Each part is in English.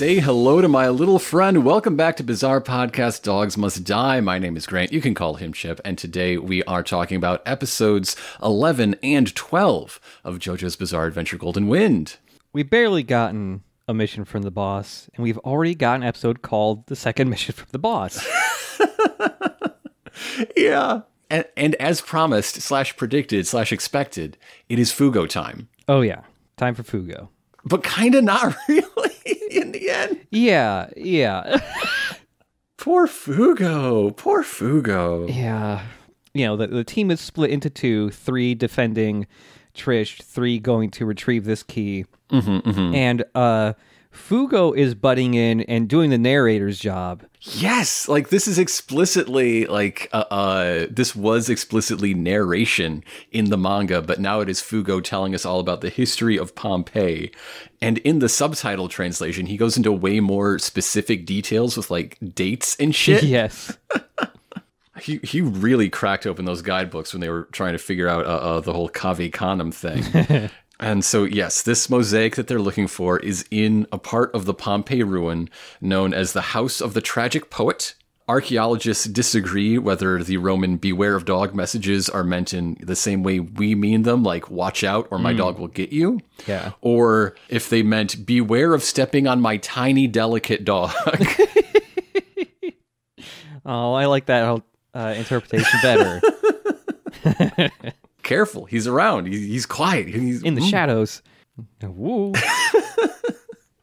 Say hello to my little friend. Welcome back to Bizarre Podcast Dogs Must Die. My name is Grant. You can call him Chip. And today we are talking about episodes 11 and 12 of JoJo's Bizarre Adventure Golden Wind. We've barely gotten a mission from the boss, and we've already got an episode called The Second Mission from the Boss. Yeah. And as promised, / predicted / expected, it is Fugo time. Oh, yeah. Time for Fugo. But kind of not really in the end. Yeah. Poor Fugo. Yeah. You know, the team is split into two, 3 defending Trish, 3 going to retrieve this key. And Fugo is butting in and doing the narrator's job. Yes, like this is explicitly this was explicitly narration in the manga, but now it is Fugo telling us all about the history of Pompeii. And in the subtitle translation, he goes into way more specific details with like dates and shit. Yes. He really cracked open those guidebooks when they were trying to figure out the whole Cave Canem thing. And so, yes, this mosaic that they're looking for is in a part of the Pompeii ruin known as the House of the Tragic Poet. Archaeologists disagree whether the Roman beware of dog messages are meant in the same way we mean them, like watch out or my dog will get you. Yeah. Or if they meant beware of stepping on my tiny, delicate dog. Oh, I like that interpretation better. Careful, he's around. He's quiet. He's in the shadows. Woo.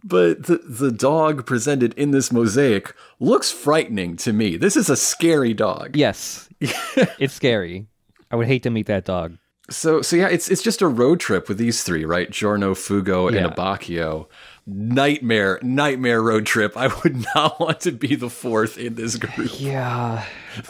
But the dog presented in this mosaic looks frightening to me. This is a scary dog. Yes, it's scary. I would hate to meet that dog. So yeah, it's just a road trip with these 3, right? Giorno, Fugo, and Abbacchio. Nightmare road trip. I would not want to be the 4th in this group. Yeah.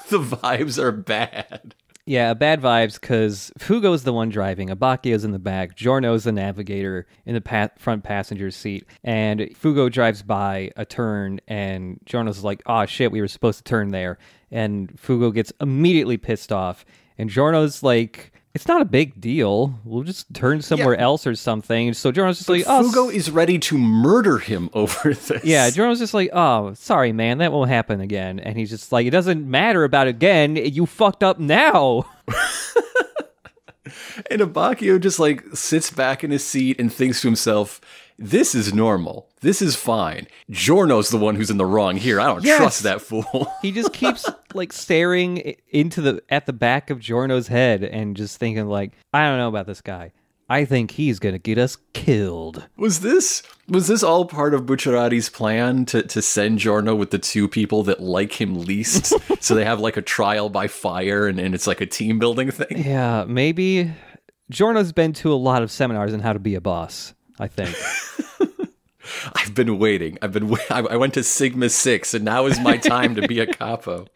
The vibes are bad. Yeah, bad vibes because Fugo's the one driving, Abbacchio's in the back, Giorno's the navigator in the front passenger seat, and Fugo drives by a turn, and Giorno's like, oh shit, we were supposed to turn there, and Fugo gets immediately pissed off, and Giorno's like, it's not a big deal, we'll just turn somewhere else or something. So Giorno's just like, oh, Fugo is ready to murder him over this. Yeah, Giorno's just like, oh, sorry, man, that won't happen again. And he's just like, it doesn't matter about again, you fucked up now. And Abbacchio just like sits back in his seat and thinks to himself, this is normal. This is fine. Giorno's the one who's in the wrong here. I don't trust that fool. He just keeps like staring at the back of Giorno's head and just thinking like, I don't know about this guy. I think he's going to get us killed. Was this all part of Bucciarati's plan to send Giorno with the 2 people that like him least? So they have like a trial by fire and it's like a team building thing? Yeah, maybe. Giorno's been to a lot of seminars on how to be a boss, I think. I've been waiting. I went to Sigma 6 and now is my time to be a capo.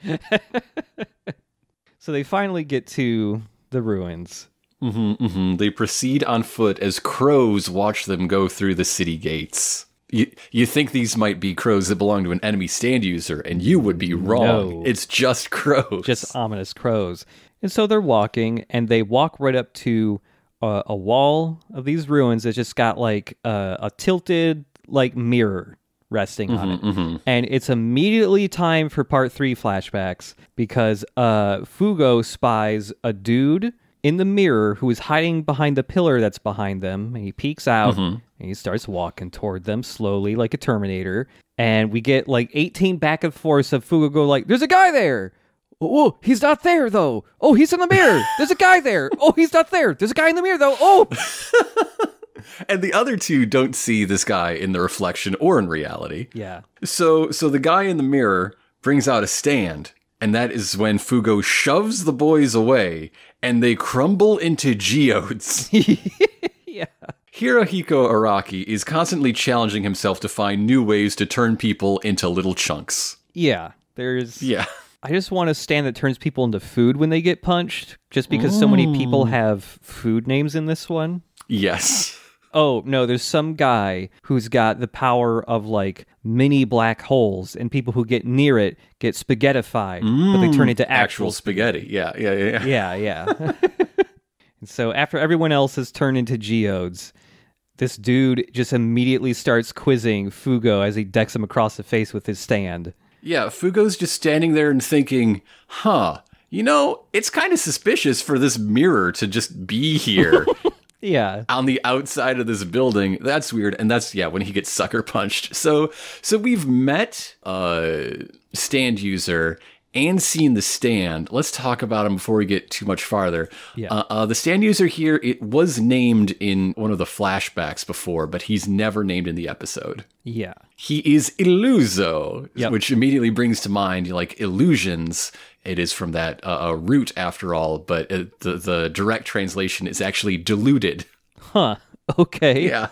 So they finally get to the ruins. They proceed on foot as crows watch them go through the city gates. You think these might be crows that belong to an enemy stand user, and you would be wrong. No. It's just crows. Just ominous crows. And so they're walking, and they walk right up to a wall of these ruins that's just got like a tilted like mirror resting on it. And it's immediately time for part 3 flashbacks because Fugo spies a dude in the mirror who is hiding behind the pillar that's behind them, and he peeks out and he starts walking toward them slowly like a Terminator, and we get like 18 back and forth of Fugo go like, there's a guy there. Oh, he's not there though. Oh, he's in the mirror. There's a guy there. Oh, he's not there. There's a guy in the mirror though. Oh. And the other 2 don't see this guy in the reflection or in reality. Yeah. So the guy in the mirror brings out a stand, and that is when Fugo shoves the boys away, and they crumble into geodes. Yeah. Hirohiko Araki is constantly challenging himself to find new ways to turn people into little chunks. Yeah. I just want a stand that turns people into food when they get punched, just because so many people have food names in this one. Yes. Oh, no, there's some guy who's got the power of, like, mini black holes, and people who get near it get spaghettified, but they turn into actual spaghetti. Yeah. Yeah. And so after everyone else has turned into geodes, this dude just immediately starts quizzing Fugo as he decks him across the face with his stand. Yeah, Fugo's just standing there and thinking, it's kind of suspicious for this mirror to just be here. Yeah. On the outside of this building. That's weird. And that's, when he gets sucker punched. So we've met stand user and seen the stand. Let's talk about him before we get too much farther. Yeah. The stand user here, it was named in one of the flashbacks before, but he's never named in the episode. Yeah. He is Illuso, yep. which immediately brings to mind, like, illusions. It is from that root, after all, but the direct translation is actually deluded. Huh. Okay. Yeah.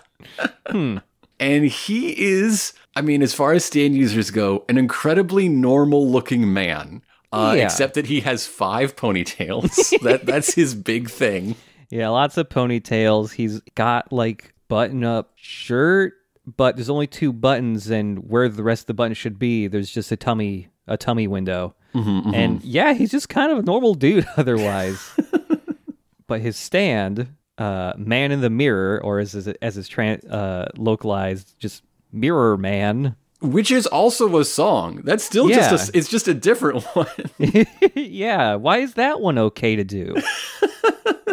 And he is, as far as stand users go, an incredibly normal-looking man. Except that he has 5 ponytails. That's his big thing. Yeah, lots of ponytails. He's got, like, button-up shirt, but there's only 2 buttons, and where the rest of the buttons should be, there's just a tummy window. Mm-hmm. And yeah, he's just kind of a normal dude otherwise. But his stand, Man in the Mirror, or as it's localized, just Mirror Man. Which is also a song. That's still it's just a different one. Yeah, why is that one okay to do?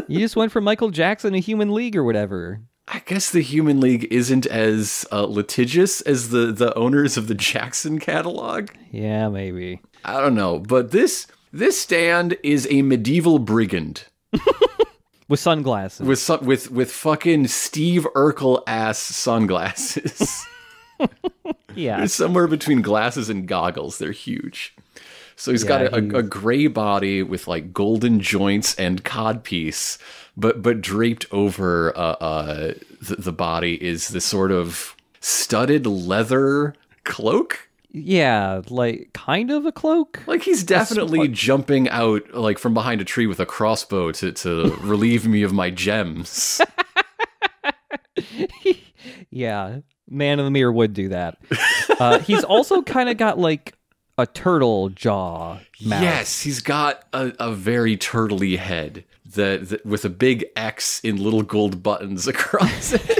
You just went from Michael Jackson to Human League or whatever. I guess the Human League isn't as litigious as the owners of the Jackson catalog. Yeah, maybe. I don't know, but this stand is a medieval brigand with sunglasses. With fucking Steve Urkel ass sunglasses. Yeah, they're somewhere between glasses and goggles. They're huge. So he's got a gray body with like golden joints and codpiece, but draped over the body is this sort of studded leather cloak. Yeah, like kind of a cloak. Like he's definitely jumping out like from behind a tree with a crossbow to relieve me of my gems. Yeah, Man in the Mirror would do that. He's also kind of got like a turtle jaw mouth. Yes, he's got a very turtly head that with a big X in little gold buttons across it.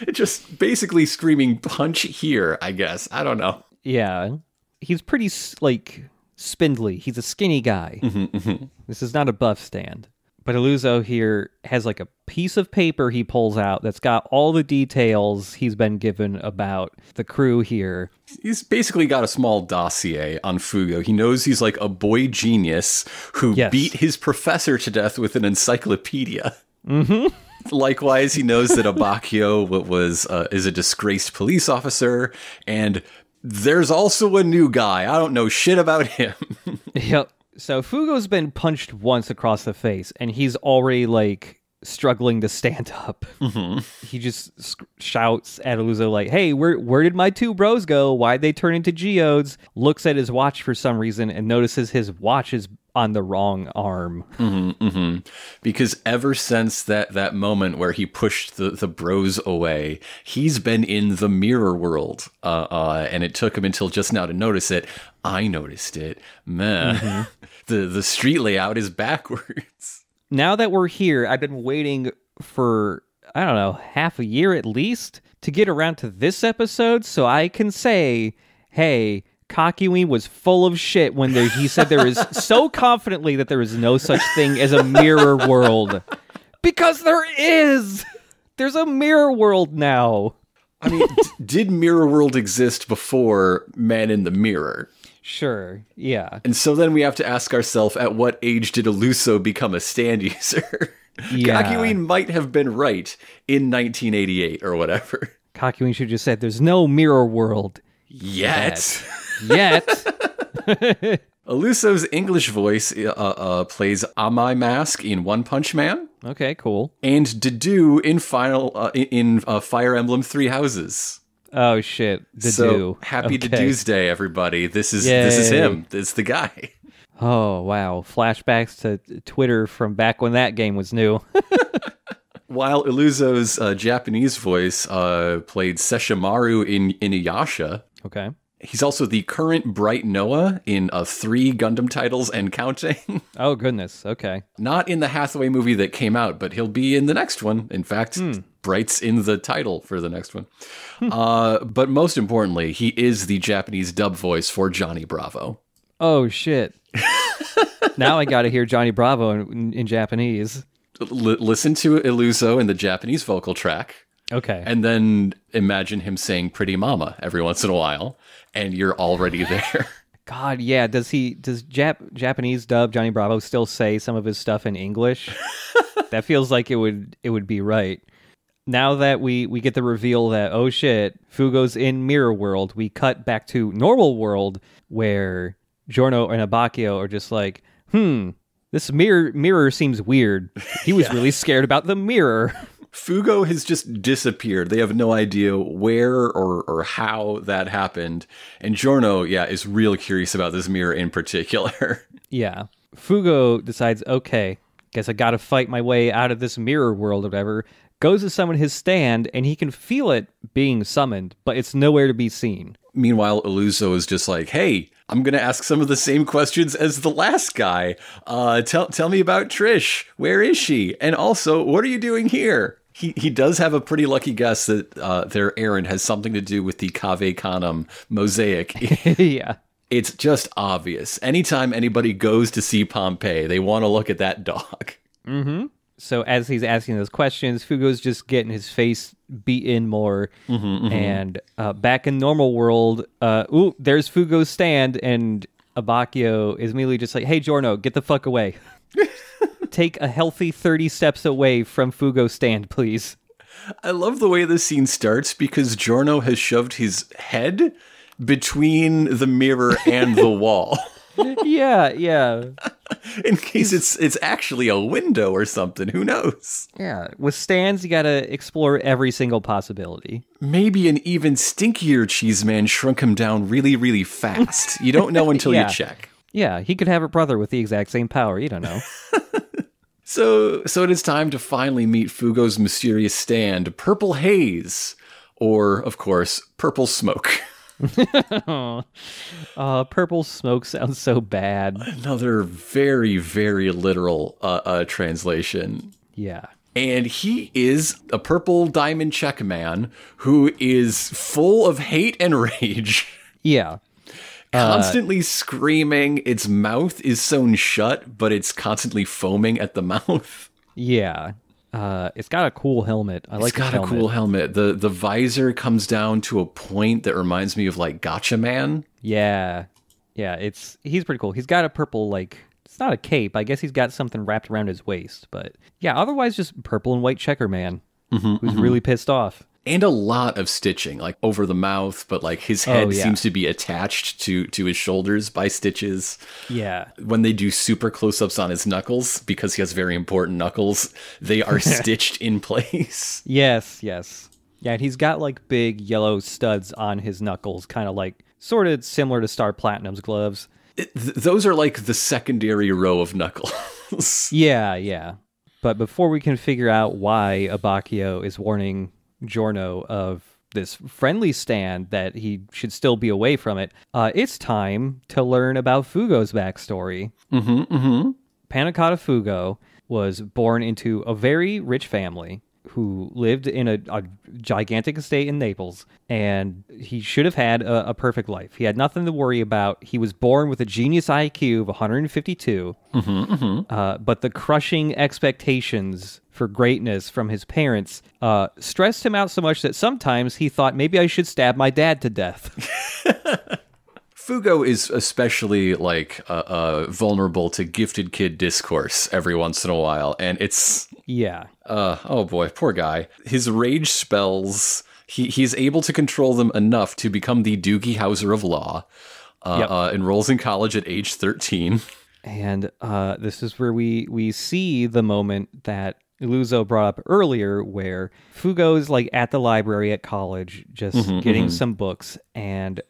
It just basically screaming punch here, I guess. I don't know. Yeah. He's pretty like spindly. He's a skinny guy. Mm-hmm, mm-hmm. This is not a buff stand. But Illuso here has like a piece of paper he pulls out that's got all the details he's been given about the crew here. He's basically got a small dossier on Fugo. He knows he's like a boy genius who beat his professor to death with an encyclopedia. Mm-hmm. Likewise, he knows that Abacchio is a disgraced police officer, and there's also a new guy. I don't know shit about him. Yep. So Fugo's been punched once across the face, and he's already, like, struggling to stand up. Mm-hmm. He just shouts at Illuso, like, hey, where did my 2 bros go? Why'd they turn into geodes? Looks at his watch for some reason and notices his watch is on the wrong arm. Mm-hmm, mm-hmm. Because ever since that moment where he pushed the bros away, he's been in the mirror world. And it took him until just now to notice it. I noticed it. Meh. Mm-hmm. The street layout is backwards. Now that we're here, I've been waiting for, I don't know, half a year at least to get around to this episode so I can say, hey, Kakyoin was full of shit when he said there is so confidently that there is no such thing as a mirror world. Because there is! There's a mirror world now. I mean, did Mirror World exist before Man in the Mirror? Sure, yeah. And so then we have to ask ourselves, at what age did Illuso become a stand user? Yeah. Kakyoin might have been right in 1988 or whatever. Kakyoin should have just said, there's no mirror world. Yet. Illuso's English voice plays Amai Mask in One Punch Man. Okay, cool. And Dedue in Fire Emblem Three Houses. Oh shit, Dedue. So happy Dedue's Day, everybody. This is him. This is the guy. Oh wow, flashbacks to Twitter from back when that game was new. While Illuso's Japanese voice played Sesshomaru in Inuyasha. Okay. He's also the current Bright Noah in 3 Gundam titles and counting. Oh, goodness. Okay. Not in the Hathaway movie that came out, but he'll be in the next one. In fact, Bright's in the title for the next one. But most importantly, he is the Japanese dub voice for Johnny Bravo. Oh, shit. Now I got to hear Johnny Bravo in Japanese. Listen to Illuso in the Japanese vocal track. Okay. And then imagine him saying Pretty Mama every once in a while, and you're already there. God, yeah. Does Japanese dub Johnny Bravo still say some of his stuff in English? That feels like it would be right. Now that we get the reveal that, oh shit, Fugo's in Mirror World, we cut back to Normal World where Giorno and Abakio are just like, this mirror seems weird. He was really scared about the mirror. Fugo has just disappeared. They have no idea where or how that happened. And Giorno, is real curious about this mirror in particular. Yeah. Fugo decides, okay, guess I gotta fight my way out of this mirror world or whatever. Goes to summon his stand, and he can feel it being summoned, but it's nowhere to be seen. Meanwhile, Illuso is just like, hey, I'm going to ask some of the same questions as the last guy. Tell me about Trish. Where is she? And also, what are you doing here? He does have a pretty lucky guess that their errand has something to do with the Cave Canem mosaic. Yeah. It's just obvious. Anytime anybody goes to see Pompeii, they want to look at that dog. Mm-hmm. So as he's asking those questions, Fugo's just getting his face beaten more. And back in Normal World, there's Fugo's stand, and Abakio is immediately just like, hey, Giorno, get the fuck away. Take a healthy 30 steps away from Fugo's stand, please. I love the way this scene starts because Giorno has shoved his head between the mirror and the wall. Yeah. In case it's actually a window or something. Who knows? Yeah. With stands, you gotta explore every single possibility. Maybe an even stinkier cheese man shrunk him down really, really fast. You don't know until you check. Yeah, he could have a brother with the exact same power. You don't know. So it is time to finally meet Fugo's mysterious stand, Purple Haze. Or, of course, Purple Smoke. Purple Smoke sounds so bad. Another very, very literal translation. Yeah. And he is a purple diamond check man who is full of hate and rage. Yeah. Constantly screaming. Its mouth is sewn shut, but it's constantly foaming at the mouth. Yeah. It's got a cool helmet. It's got a cool helmet. The visor comes down to a point that reminds me of like Gotcha Man. Yeah. He's pretty cool. He's got a purple, it's not a cape. I guess he's got something wrapped around his waist. But yeah, otherwise just purple and white checker man who's really pissed off. And a lot of stitching, like over the mouth, but like his head seems to be attached to his shoulders by stitches. Yeah. When they do super close-ups on his knuckles, because he has very important knuckles, they are stitched in place. Yes. Yeah, and he's got like big yellow studs on his knuckles, kind of like sort of similar to Star Platinum's gloves. Those are like the secondary row of knuckles. Yeah. But before we can figure out why Abakio is warning Giorno of this friendly stand that he should still be away from it, it's time to learn about Fugo's backstory. Panacotta Fugo was born into a very rich family who lived in a gigantic estate in Naples, and he should have had a perfect life. He had nothing to worry about. He was born with a genius IQ of 152, but the crushing expectations for greatness from his parents stressed him out so much that sometimes he thought, maybe I should stab my dad to death. Fugo is especially vulnerable to gifted kid discourse every once in a while, and it's oh boy, poor guy. His rage spells, he's able to control them enough to become the Doogie Howser of law. Enrolls in college at age 13, and this is where we see the moment that Illuso brought up earlier, where Fugo's at the library at college, just getting some books, and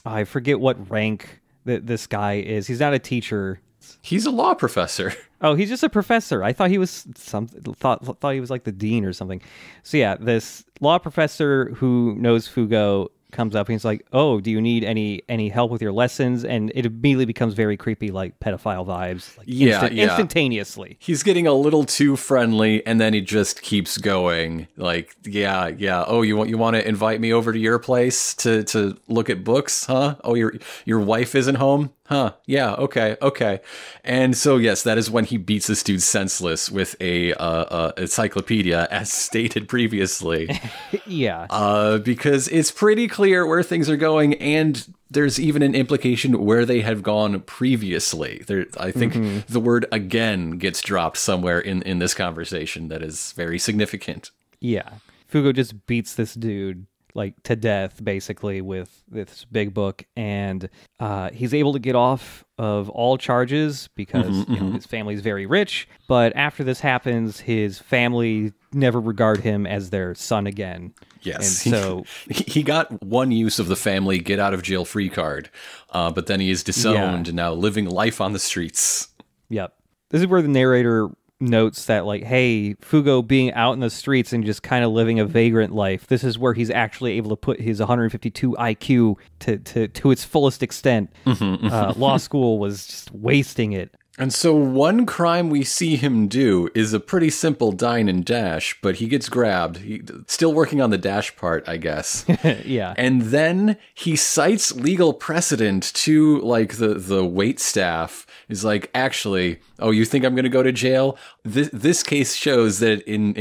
I forget what rank that this guy is. He's not a teacher. He's a law professor. Oh, he's just a professor. I thought he was thought he was like the dean or something. So yeah, this law professor who knows Fugo comes up and he's like, "Oh, do you need any help with your lessons?" And it immediately becomes very creepy, like pedophile vibes. Like instantaneously. He's getting a little too friendly, and then he just keeps going. Like, yeah. Oh, you want to invite me over to your place to look at books, huh? Oh, your wife isn't home, huh? Yeah, okay. And so yes, that is when he beats this dude senseless with a encyclopedia, as stated previously. Yeah. Because it's pretty clear where things are going, and there's even an implication where they have gone previously. I think the word again gets dropped somewhere in this conversation that is very significant. Yeah. Fugo just beats this dude like to death, basically, with this big book, and he's able to get off of all charges because his family's very rich. But after this happens, his family never regard him as their son again. Yes, and so he got one use of the family get out of jail free card, but then he is disowned and now living life on the streets. Yep. This is where the narrator notes that, like, hey, Fugo being out in the streets and just kind of living a vagrant life, this is where he's actually able to put his 152 IQ to its fullest extent. Law school was just wasting it. And so one crime we see him do is a pretty simple dine and dash, but he gets grabbed. Still working on the dash part, I guess. Yeah. And then he cites legal precedent to, like, the wait staff. Is like, actually, oh, you think I'm going to go to jail? This case shows that in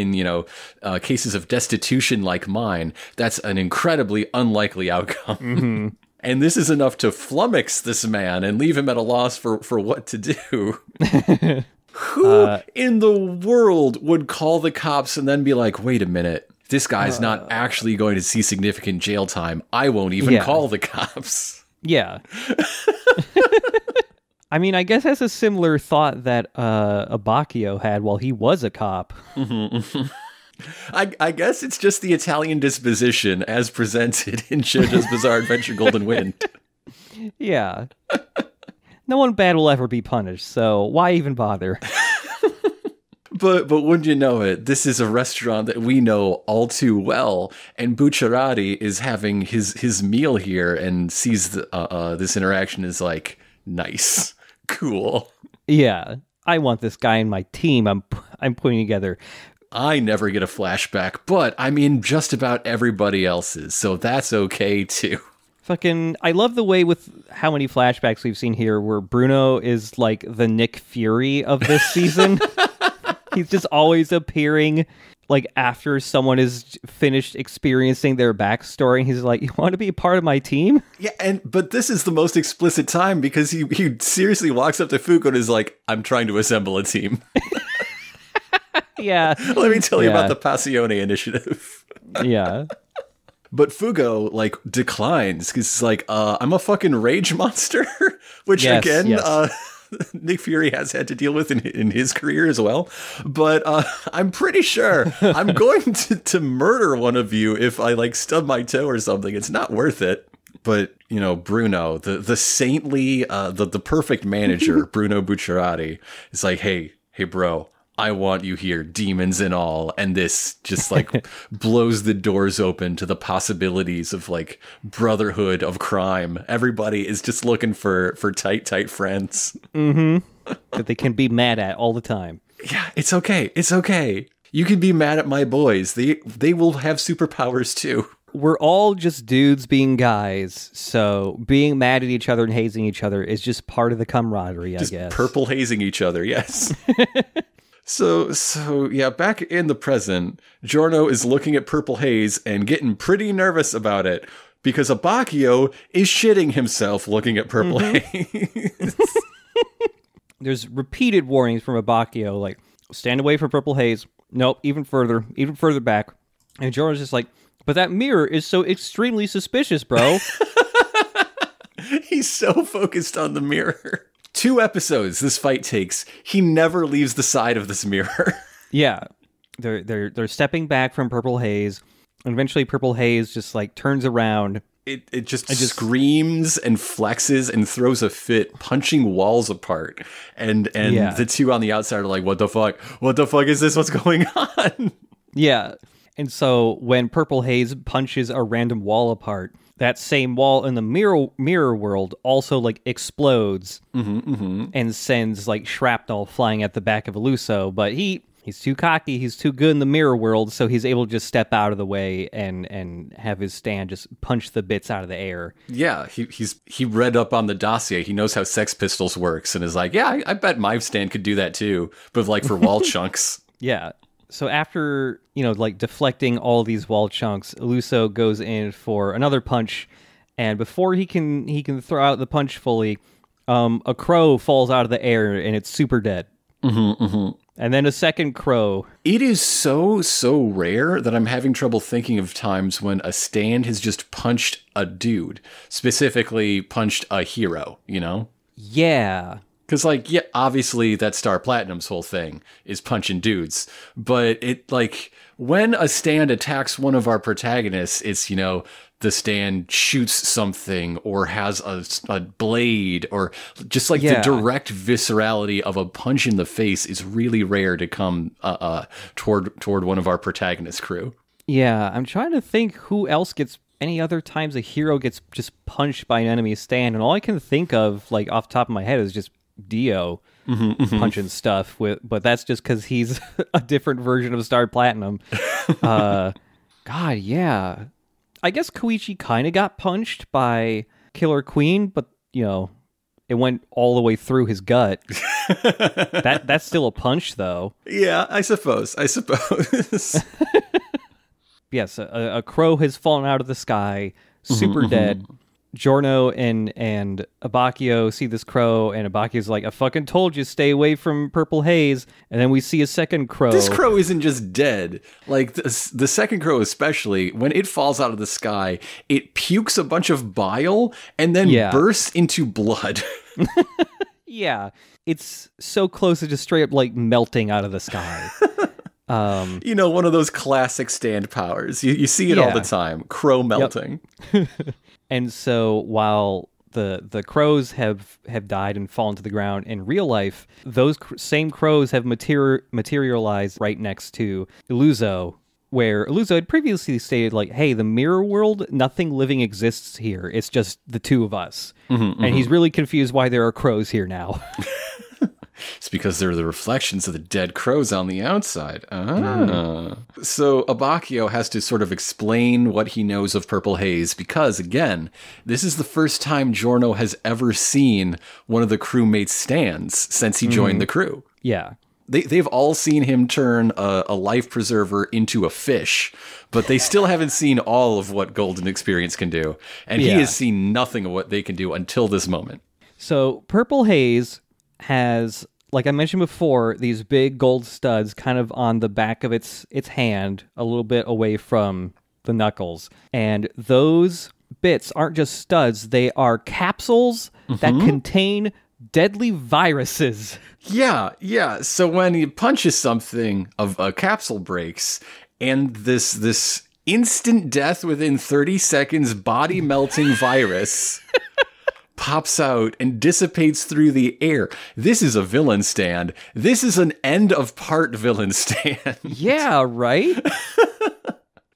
cases of destitution like mine, that's an incredibly unlikely outcome. And this is enough to flummox this man and leave him at a loss for what to do. Who in the world would call the cops and then be like, wait a minute, this guy's not actually going to see significant jail time. I won't even call the cops. Yeah. I mean, I guess that's a similar thought that Abbacchio had while he was a cop. I guess it's just the Italian disposition as presented in JoJo's Bizarre Adventure Golden Wind. Yeah. No one bad will ever be punished, so why even bother? But wouldn't you know it, this is a restaurant that we know all too well, and Bucciarati is having his meal here and sees this interaction as like, nice, cool. Yeah, I want this guy in my team I'm putting together. I never get a flashback, but I mean just about everybody else's, so that's okay too. I love the way with how many flashbacks we've seen here where Bruno is like the Nick Fury of this season. He's just always appearing like after someone is finished experiencing their backstory, and he's like, "You want to be a part of my team?" Yeah, but this is the most explicit time because he seriously walks up to Fugo and is like, "I'm trying to assemble a team." Yeah. Let me tell you about the Passione initiative. Yeah. But Fugo, like, declines because he's like, I'm a fucking rage monster, which, again, Nick Fury has had to deal with in his career as well. But I'm pretty sure I'm going to murder one of you if I, like, stub my toe or something. It's not worth it. But, you know, Bruno, the saintly, the perfect manager, Bruno Bucciarati, is like, hey, bro, I want you here, demons and all. And this just like blows the doors open to the possibilities of like brotherhood of crime. Everybody is just looking for tight friends. That they can be mad at all the time. Yeah, it's okay. It's okay. You can be mad at my boys. They will have superpowers too. We're all just dudes being guys, so being mad at each other and hazing each other is just part of the camaraderie, I guess. Purple hazing each other, yes. So yeah, back in the present, Giorno is looking at Purple Haze and getting pretty nervous about it because Abbacchio is shitting himself looking at Purple Haze. There's repeated warnings from Abbacchio, like, stand away from Purple Haze. Nope, even further back. And Giorno's just like, but that mirror is so extremely suspicious, bro. He's so focused on the mirror. 2 episodes this fight takes. He never leaves the side of this mirror. Yeah. They're stepping back from Purple Haze, and eventually Purple Haze just like turns around. It just screams and flexes and throws a fit, punching walls apart. And the two on the outside are like, what the fuck? What the fuck is this? What's going on? Yeah. And so when Purple Haze punches a random wall apart, that same wall in the mirror world also like explodes and sends like shrapnel flying at the back of Illuso, but he's too cocky, he's too good in the mirror world, so he's able to just step out of the way and have his stand just punch the bits out of the air. Yeah, he read up on the dossier. He knows how Sex Pistols works and is like, yeah, I bet my stand could do that too, but like for wall chunks. Yeah. So after, like deflecting all these wall chunks, Illuso goes in for another punch, and before he can throw out the punch fully, a crow falls out of the air and it's super dead. And then a second crow. It is so rare that I'm having trouble thinking of times when a stand has just punched a dude, specifically punched a hero, Yeah. Because, obviously that Star Platinum's whole thing is punching dudes. But when a stand attacks one of our protagonists, it's, the stand shoots something or has a blade or just the direct viscerality of a punch in the face is really rare to come toward one of our protagonist crew. Yeah, I'm trying to think who else gets... any other times a hero gets just punched by an enemy stand, and all I can think of, off the top of my head, is just Dio punching stuff but that's just because he's a different version of Star Platinum. God, yeah. I guess Koichi kind of got punched by Killer Queen, but it went all the way through his gut. That's still a punch, though. Yeah, I suppose. Yes, a crow has fallen out of the sky, super dead. Giorno and Abacchio see this crow, and Abacchio's like, I fucking told you, stay away from Purple Haze. And then we see a second crow. This crow isn't just dead. The second crow especially, when it falls out of the sky, it pukes a bunch of bile and then bursts into blood. Yeah, it's so close to just straight up melting out of the sky. One of those classic stand powers. You see it all the time. Crow melting. Yep. And so while the crows have died and fallen to the ground in real life, those same crows have materialized right next to Illuso, where Illuso had previously stated, hey, the mirror world, nothing living exists here. It's just the two of us. And he's really confused why there are crows here now. It's because they're the reflections of the dead crows on the outside. So Abacchio has to sort of explain what he knows of Purple Haze because, again, this is the first time Giorno has ever seen one of the crewmates' stands since he joined the crew. Yeah. They've all seen him turn a life preserver into a fish, but they still haven't seen all of what Golden Experience can do. And he has seen nothing of what they can do until this moment. So Purple Haze has, like I mentioned before, these big gold studs kind of on the back of its hand, a little bit away from the knuckles. And those bits aren't just studs, they are capsules that contain deadly viruses. Yeah. So when he punches something, a capsule breaks, and this instant death within 30 seconds body melting virus pops out and dissipates through the air. This is a villain stand. This is an end of part villain stand. Yeah, right?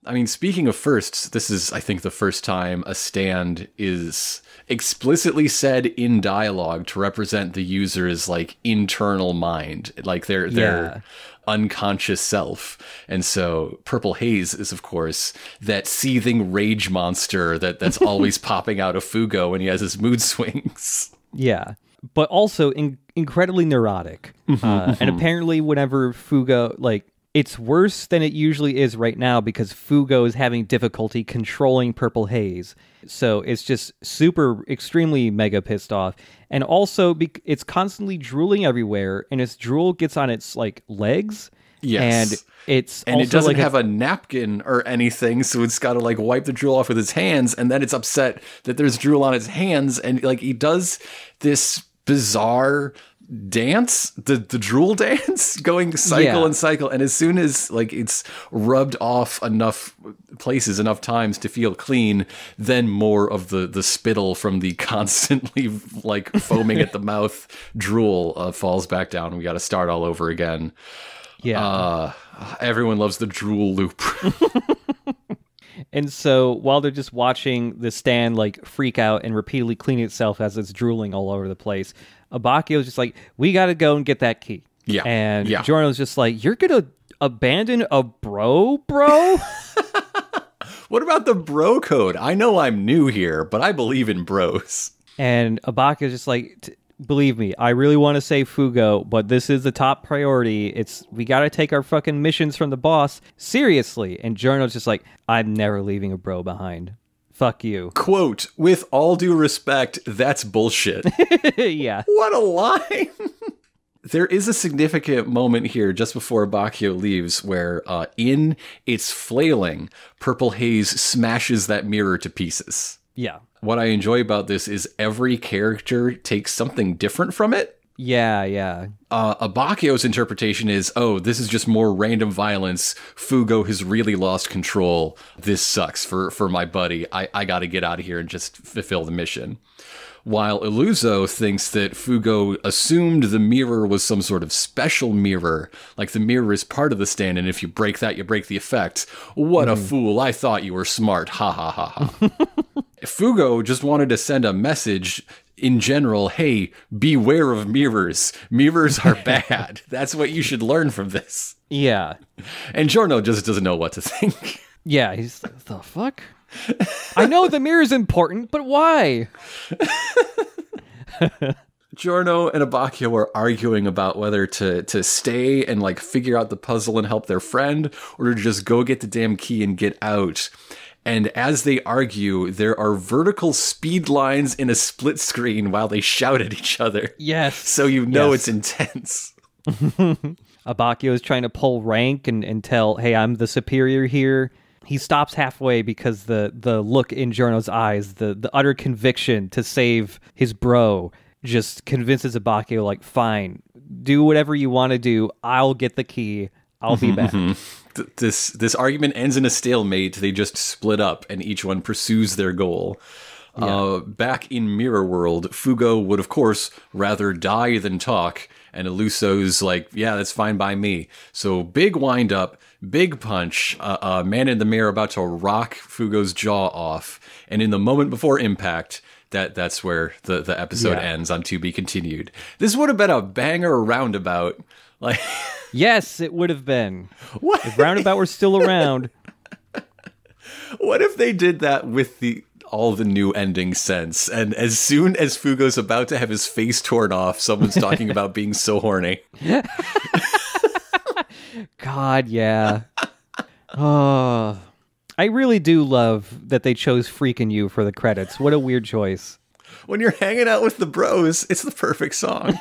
I mean, speaking of firsts, this is, I think, the first time a stand is explicitly said in dialogue to represent the user's internal mind, their unconscious self. And so Purple Haze is, of course, that seething rage monster that's always popping out of Fugo when he has his mood swings. Yeah, but also incredibly neurotic. And apparently whenever Fugo, it's worse than it usually is right now because Fugo is having difficulty controlling Purple Haze. So it's just extremely mega pissed off. And also, it's constantly drooling everywhere, and its drool gets on its, legs. Yes. And it doesn't have a napkin or anything, so it's got to, wipe the drool off with its hands, and then it's upset that there's drool on its hands, and, he does this bizarre dance, the drool dance, going cycle and cycle, and as soon as it's rubbed off enough places enough times to feel clean, then more of the spittle from the constantly foaming at the mouth drool falls back down, and we got to start all over again. Everyone loves the drool loop. And so while they're just watching the stand like freak out and repeatedly clean itself as it's drooling all over the place, Abakio's just like, we got to go and get that key. Yeah. And Giorno's just like, you're going to abandon a bro? What about the bro code? I know I'm new here, but I believe in bros. And Abakio's just like, believe me, I really want to save Fugo, but this is the top priority. We got to take our fucking missions from the boss seriously. And Giorno's just like, I'm never leaving a bro behind. Fuck you. Quote, with all due respect, that's bullshit. Yeah. What a line. There is a significant moment here just before Bakio leaves where in its flailing, Purple Haze smashes that mirror to pieces. Yeah. What I enjoy about this is every character takes something different from it. Yeah. Abakio's interpretation is, oh, this is just more random violence. Fugo has really lost control. This sucks for my buddy. I got to get out of here and just fulfill the mission. While Illuso thinks that Fugo assumed the mirror was some sort of special mirror, like the mirror is part of the stand, and if you break that, you break the effect. What a fool. I thought you were smart. Ha ha ha ha. Fugo just wanted to send a message in general, hey, beware of mirrors. Mirrors are bad. That's what you should learn from this. Yeah. And Giorno just doesn't know what to think. Yeah, he's like, the fuck? I know the mirror's important, but why? Giorno and Abakio are arguing about whether to stay and like figure out the puzzle and help their friend, or to just go get the damn key and get out. And as they argue, there are vertical speed lines in a split screen while they shout at each other. Yes. So it's intense. Abakio is trying to pull rank and tell, hey, I'm the superior here. He stops halfway because the look in Giorno's eyes, the utter conviction to save his bro, just convinces Abakio, like, fine, do whatever you want to do. I'll get the key. I'll be back. This argument ends in a stalemate. They just split up, and each one pursues their goal. Yeah. Back in Mirror World, Fugo would, of course, rather die than talk, and Illuso's like, yeah, that's fine by me. So big wind up, big punch, man in the mirror about to rock Fugo's jaw off, and in the moment before impact, that's where the episode ends on To Be Continued. This would have been a banger roundabout. Like, yes, it would have been. What? If Roundabout were still around. What if they did that with all the new ending sense, and as soon as Fugo's about to have his face torn off, someone's talking about being so horny? God, yeah. Oh, I really do love that they chose Freakin' You for the credits. What a weird choice. When you're hanging out with the bros, it's the perfect song.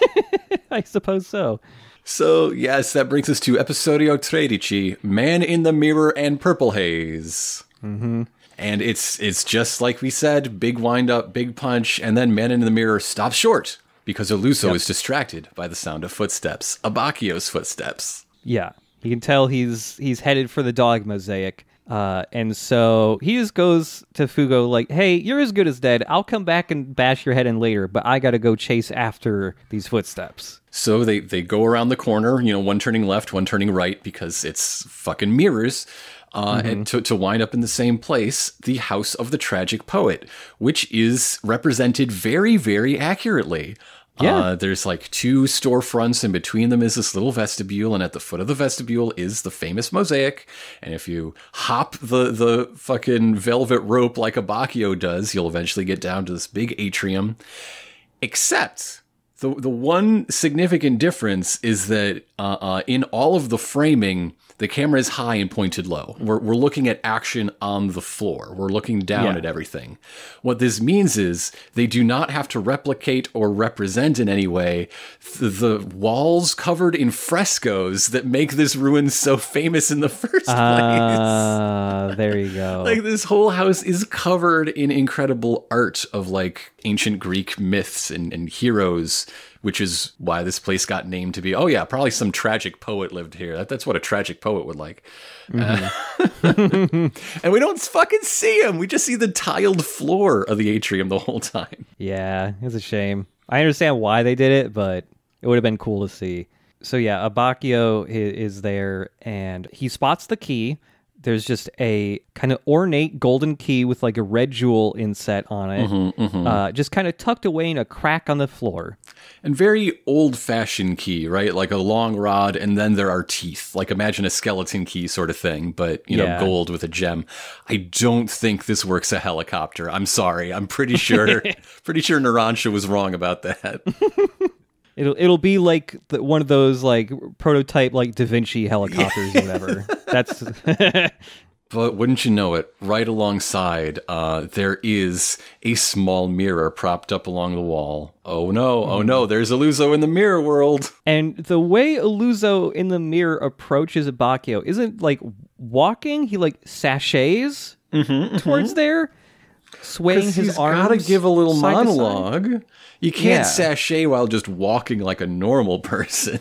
I suppose so. So, yes, that brings us to Episodio 13, Man in the Mirror and Purple Haze. Mm-hmm. And it's just like we said, big wind up, big punch, and then Man in the Mirror stops short because Illuso is distracted by the sound of footsteps, Abakio's footsteps. Yeah, you can tell he's headed for the dog mosaic. And so he just goes to Fugo like, hey, you're as good as dead. I'll come back and bash your head in later, but I gotta go chase after these footsteps. So they go around the corner, one turning left, one turning right, because it's fucking mirrors. And to wind up in the same place, the House of the Tragic Poet, which is represented very, very accurately. Yeah. There's like two storefronts, and between them is this little vestibule, and at the foot of the vestibule is the famous mosaic. And if you hop the fucking velvet rope like Abakio does, you'll eventually get down to this big atrium. Except the one significant difference is that in all of the framing, the camera is high and pointed low. We're looking at action on the floor. We're looking down at everything. What this means is they do not have to replicate or represent in any way the walls covered in frescoes that make this ruin so famous in the first place. There you go. Like, this whole house is covered in incredible art of like ancient Greek myths and heroes, which is why this place got named to be, oh yeah, probably some tragic poet lived here. That's what a tragic poet would like. Mm-hmm. And we don't fucking see him. We just see the tiled floor of the atrium the whole time. Yeah, it's a shame. I understand why they did it, but it would have been cool to see. So yeah, Abakio is there, and he spots the key, there's just a kind of ornate golden key with like a red jewel inset on it, just kind of tucked away in a crack on the floor. And very old-fashioned key, right? Like a long rod, and then there are teeth. Like imagine a skeleton key sort of thing, but, you know, gold with a gem. I don't think this works a helicopter. I'm sorry. I'm pretty sure Narancia was wrong about that. It'll be like one of those like prototype like Da Vinci helicopters or whatever. That's... But wouldn't you know it, right alongside, there is a small mirror propped up along the wall. Oh no, there's Illuso in the mirror world. And the way Illuso in the mirror approaches Abacchio isn't like walking, he like sachets towards there, swaying his arms. He's gotta give a little monologue. Side. You can't sashay while just walking like a normal person.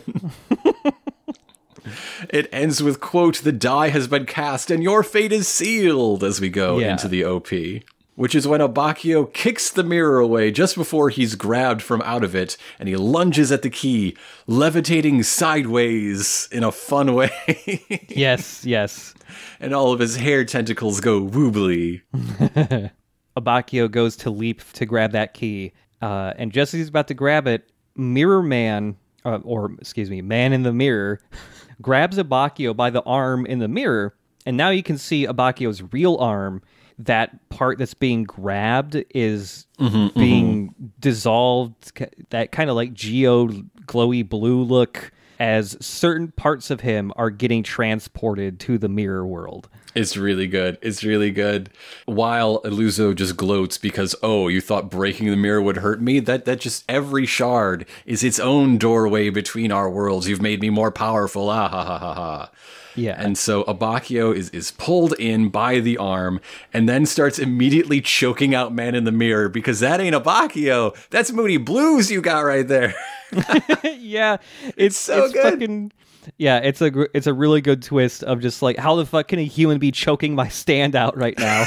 It ends with, quote, "The die has been cast and your fate is sealed," as we go into the OP. Which is when Abacchio kicks the mirror away just before he's grabbed from out of it, and he lunges at the key, levitating sideways in a fun way. Yes. And all of his hair tentacles go woobly. Abacchio goes to leap to grab that key, and just as he's about to grab it, Mirror Man, Man in the Mirror, grabs Abacchio by the arm in the mirror, and now you can see Abacchio's real arm. That part that's being grabbed is being dissolved, that kind of like geo glowy blue look, as certain parts of him are getting transported to the mirror world. It's really good. While Illuso just gloats because, oh, you thought breaking the mirror would hurt me? That just every shard is its own doorway between our worlds. You've made me more powerful. Ah ha ha ha ha. Yeah. And so Abacchio is pulled in by the arm and then starts immediately choking out Man in the Mirror because that ain't Abacchio. That's Moody Blues you got right there. Yeah. It's so good. Fucking, yeah, it's a really good twist of just like, how the fuck can a human be choking my stand out right now?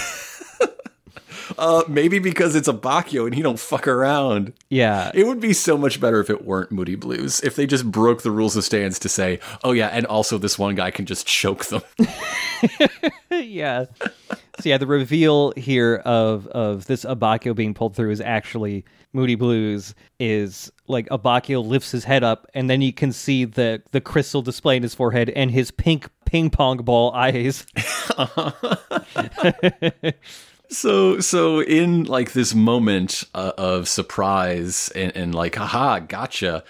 Maybe because it's Abacchio and he don't fuck around. Yeah. It would be so much better if it weren't Moody Blues. If they just broke the rules of stands to say, oh yeah, and also this one guy can just choke them. Yeah. So yeah, the reveal here of this Abacchio being pulled through is actually Moody Blues. Is like Abacchio lifts his head up and then you can see the crystal display in his forehead and his pink ping pong ball eyes. So in like this moment of surprise and like, haha, gotcha,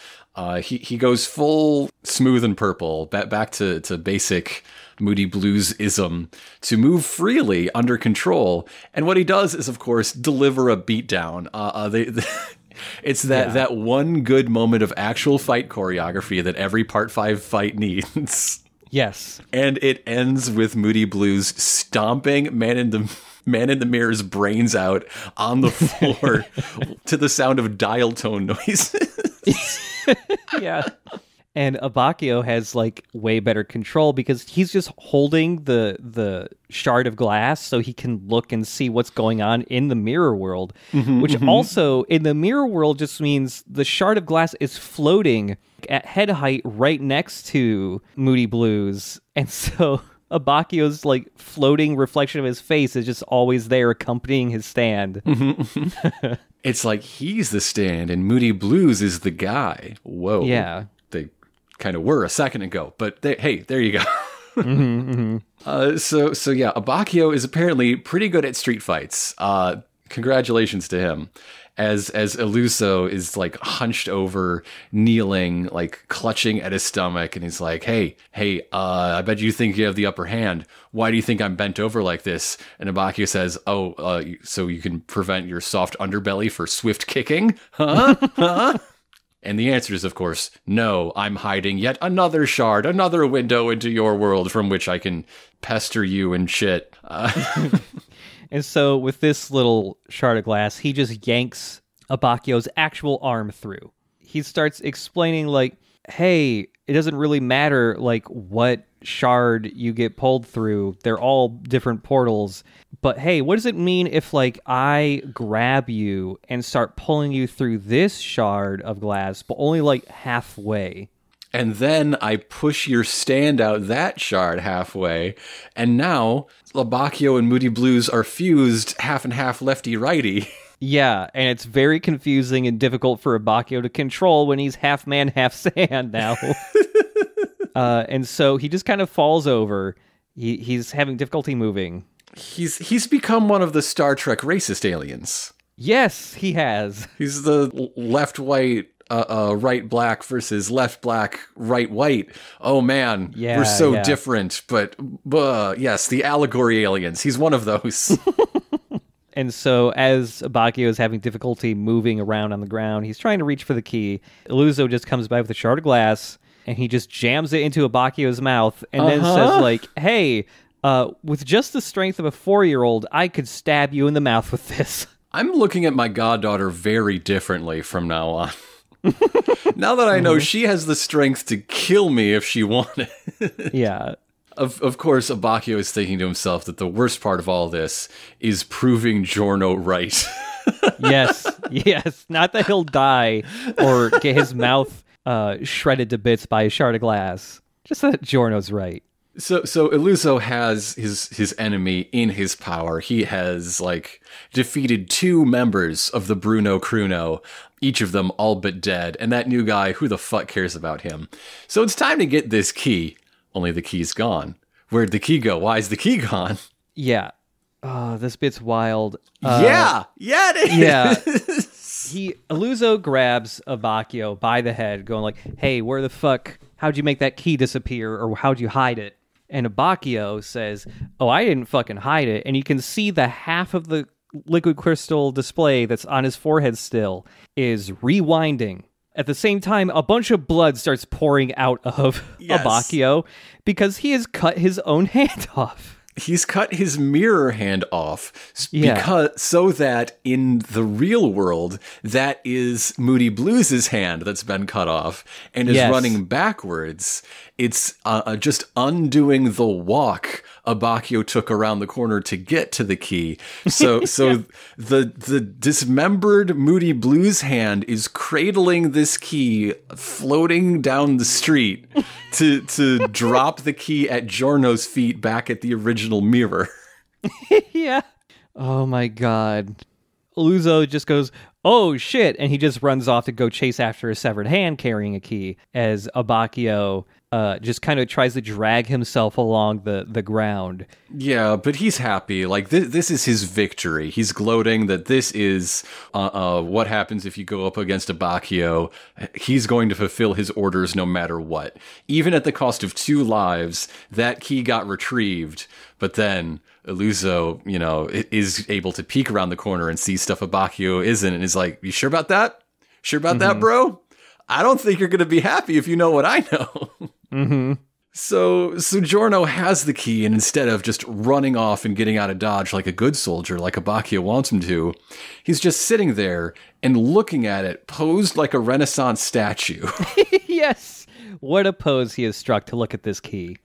he goes full smooth and purple, back to basic Moody Blues-ism to move freely under control. And what he does is, of course, deliver a beatdown. It's that one good moment of actual fight choreography that every Part 5 fight needs. Yes. And it ends with Moody Blues stomping Man in the Mirror's brains out on the floor to the sound of dial tone noises. Yeah. And Abacchio has like way better control because he's just holding the shard of glass so he can look and see what's going on in the mirror world, which also in the mirror world just means the shard of glass is floating at head height right next to Moody Blues. And so Abacchio's like floating reflection of his face is just always there accompanying his stand. It's like he's the stand and Moody Blues is the guy. Whoa. Yeah. They kind of were a second ago, but hey, there you go. So yeah, Abacchio is apparently pretty good at street fights. Congratulations to him. As Illuso is like hunched over, kneeling, like clutching at his stomach, and he's like, hey, I bet you think you have the upper hand. Why do you think I'm bent over like this? And Abacchio says, so you can prevent your soft underbelly for swift kicking? Huh? And the answer is, of course, no, I'm hiding yet another shard, another window into your world from which I can pester you and shit. And so with this little shard of glass, he just yanks Abacchio's actual arm through. He starts explaining like, hey, it doesn't really matter like what shard you get pulled through. They're all different portals. But hey, what does it mean if like I grab you and start pulling you through this shard of glass, but only like halfway? And then I push your stand out that shard halfway, and now Labacchio and Moody Blues are fused half and half lefty-righty. Yeah, and it's very confusing and difficult for Abacchio to control when he's half man, half sand now. And so he just kind of falls over. He's having difficulty moving. He's become one of the Star Trek racist aliens. Yes, he has. He's the left white, right black versus left black, right white. Oh man, we're so different. But yes, the allegory aliens. He's one of those. And so as Abacchio is having difficulty moving around on the ground, he's trying to reach for the key. Illuso just comes by with a shard of glass, and he just jams it into Abacchio's mouth, and then says, like, hey, with just the strength of a 4-year-old, I could stab you in the mouth with this. I'm looking at my goddaughter very differently from now on. Now that I know she has the strength to kill me if she wanted. Yeah. Of course, Abacchio is thinking to himself that the worst part of all this is proving Giorno right. Yes. Not that he'll die or get his mouth shredded to bits by a shard of glass. Just that Giorno's right. So Illuso has his enemy in his power. He has, like, defeated 2 members of the Bruno Cruno, each of them all but dead. And that new guy, who the fuck cares about him? So it's time to get this key. Only the key's gone. Where'd the key go? Why is the key gone? Yeah. Oh, this bit's wild. Yeah, it is. Yeah. Illuso grabs Abacchio by the head, going like, hey, where the fuck, how'd you make that key disappear, or how'd you hide it? And Abacchio says, oh, I didn't fucking hide it. And you can see the half of the liquid crystal display that's on his forehead still is rewinding. At the same time, a bunch of blood starts pouring out of Abacchio because he has cut his own hand off. He's cut his mirror hand off so that in the real world, that is Moody Blues' hand that's been cut off and is running backwards. It's just undoing the walk Abacchio took around the corner to get to the key. So the dismembered Moody Blues hand is cradling this key, floating down the street to drop the key at Giorno's feet back at the original mirror. Yeah. Oh my god. Illuso just goes, oh shit, and he just runs off to go chase after a severed hand carrying a key as Abacchio just kind of tries to drag himself along the ground. Yeah, but he's happy. Like, this is his victory. He's gloating that this is what happens if you go up against Abacchio. He's going to fulfill his orders no matter what. Even at the cost of 2 lives, that key got retrieved, but then Illuso, is able to peek around the corner and see stuff Abacchio isn't, and is like, you sure about that? Sure about that, bro? I don't think you're going to be happy if you know what I know. Mm-hmm. So Giorno has the key, and instead of just running off and getting out of Dodge like a good soldier, like Abacchio wants him to, he's just sitting there and looking at it, posed like a Renaissance statue. Yes. What a pose he has struck to look at this key.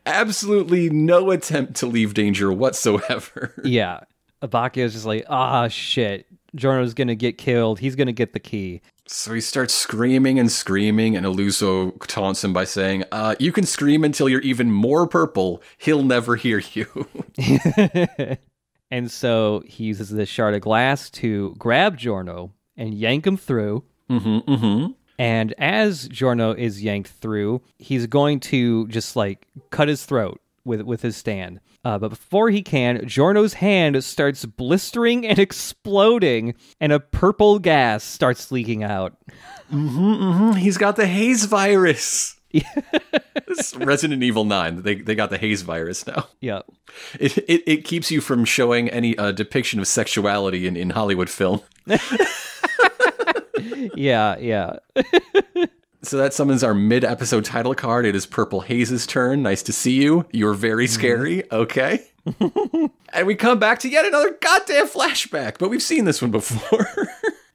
Absolutely no attempt to leave danger whatsoever. Yeah. Abacchio's just like, shit. Giorno's going to get killed. He's going to get the key. So he starts screaming, and Illuso taunts him by saying, you can scream until you're even more purple. He'll never hear you. And so he uses this shard of glass to grab Giorno and yank him through. And as Giorno is yanked through, he's going to just like cut his throat with his stand. But before he can, Giorno's hand starts blistering and exploding, and a purple gas starts leaking out. He's got the haze virus. It's Resident Evil 9. They got the haze virus now. Yeah. It keeps you from showing any depiction of sexuality in Hollywood film. Yeah. So that summons our mid-episode title card. It is Purple Haze's turn. Nice to see you. You're very scary. Okay. And we come back to yet another goddamn flashback, but we've seen this one before.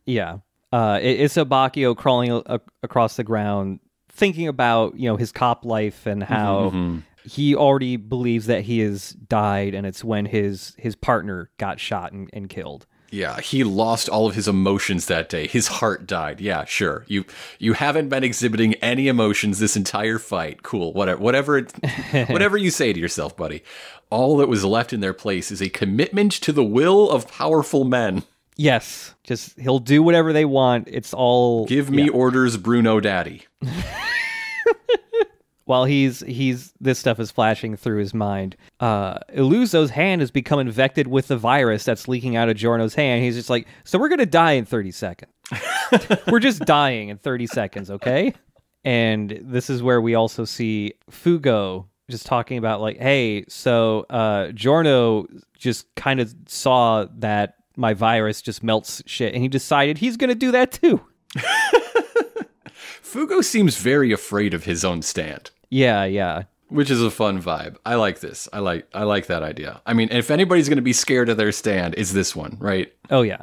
Yeah. It's Abacchio crawling across the ground, thinking about, his cop life and how he already believes that he has died, and it's when his partner got shot and killed. Yeah, he lost all of his emotions that day. His heart died. Yeah, sure. You haven't been exhibiting any emotions this entire fight. Cool. Whatever you say to yourself, buddy. All that was left in their place is a commitment to the will of powerful men. Yes. Just he'll do whatever they want. It's all give me orders, Bruno Daddy. While he's this stuff is flashing through his mind. Illuso's hand has become infected with the virus that's leaking out of Giorno's hand. He's just like, so we're gonna die in 30 seconds. We're just dying in 30 seconds, okay? And this is where we also see Fugo just talking about like, hey, so Giorno just kind of saw that my virus just melts shit, and he decided he's gonna do that too. Fugo seems very afraid of his own stand. Yeah. Which is a fun vibe. I like this. I like that idea. I mean, if anybody's going to be scared of their stand, it's this one, right? Oh, yeah.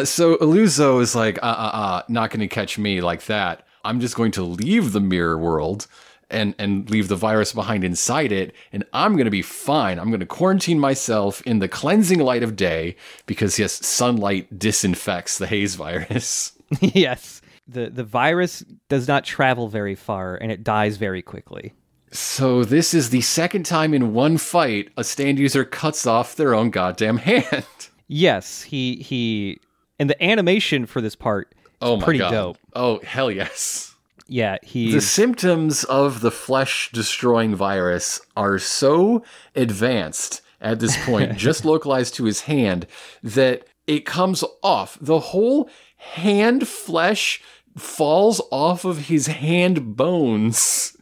So Illuso is like, not going to catch me like that. I'm just going to leave the mirror world and leave the virus behind inside it, and I'm going to be fine. I'm going to quarantine myself in the cleansing light of day because, yes, sunlight disinfects the haze virus. Yes. The virus does not travel very far, and it dies very quickly. So this is the second time in one fight a stand user cuts off their own goddamn hand. Yes, he and the animation for this part is pretty dope. Oh, hell yes. Yeah, the symptoms of the flesh-destroying virus are so advanced at this point, just localized to his hand, that it comes off. The whole hand flesh falls off of his hand bones.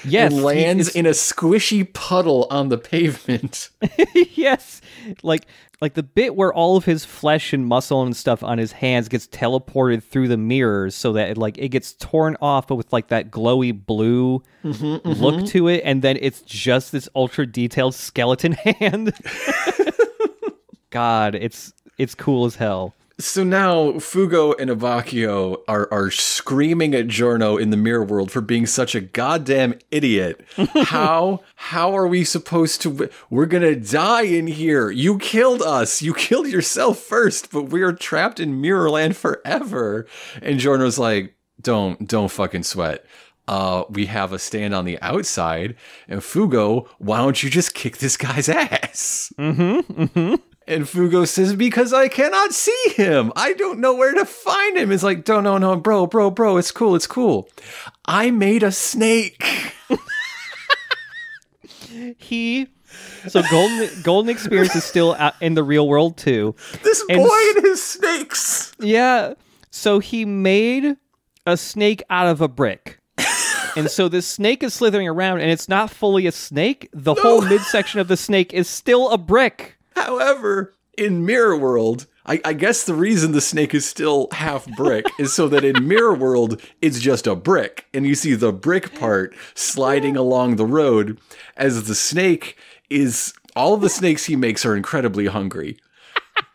Yes, and lands in a squishy puddle on the pavement. Yes, like the bit where all of his flesh and muscle and stuff on his hands gets teleported through the mirrors, so that it gets torn off, but with like that glowy blue look to it, and then it's just this ultra detailed skeleton hand. God, it's cool as hell. So now Fugo and Abacchio are screaming at Giorno in the mirror world for being such a goddamn idiot. How are we supposed to... We're gonna die in here. You killed us. You killed yourself first, but we are trapped in Mirrorland forever. And Giorno's like, don't fucking sweat. We have a stand on the outside, and Fugo, why don't you just kick this guy's ass? And Fugo says, because I cannot see him. I don't know where to find him. It's like, no, bro. It's cool. I made a snake. So Golden Experience is still out in the real world too. This boy and his snakes. Yeah. So he made a snake out of a brick. And so this snake is slithering around, and it's not fully a snake. The whole midsection of the snake is still a brick. However, in Mirror World, I guess the reason the snake is still half brick is so that in Mirror World, it's just a brick. And you see the brick part sliding along the road as the snake is... All of the snakes he makes are incredibly hungry.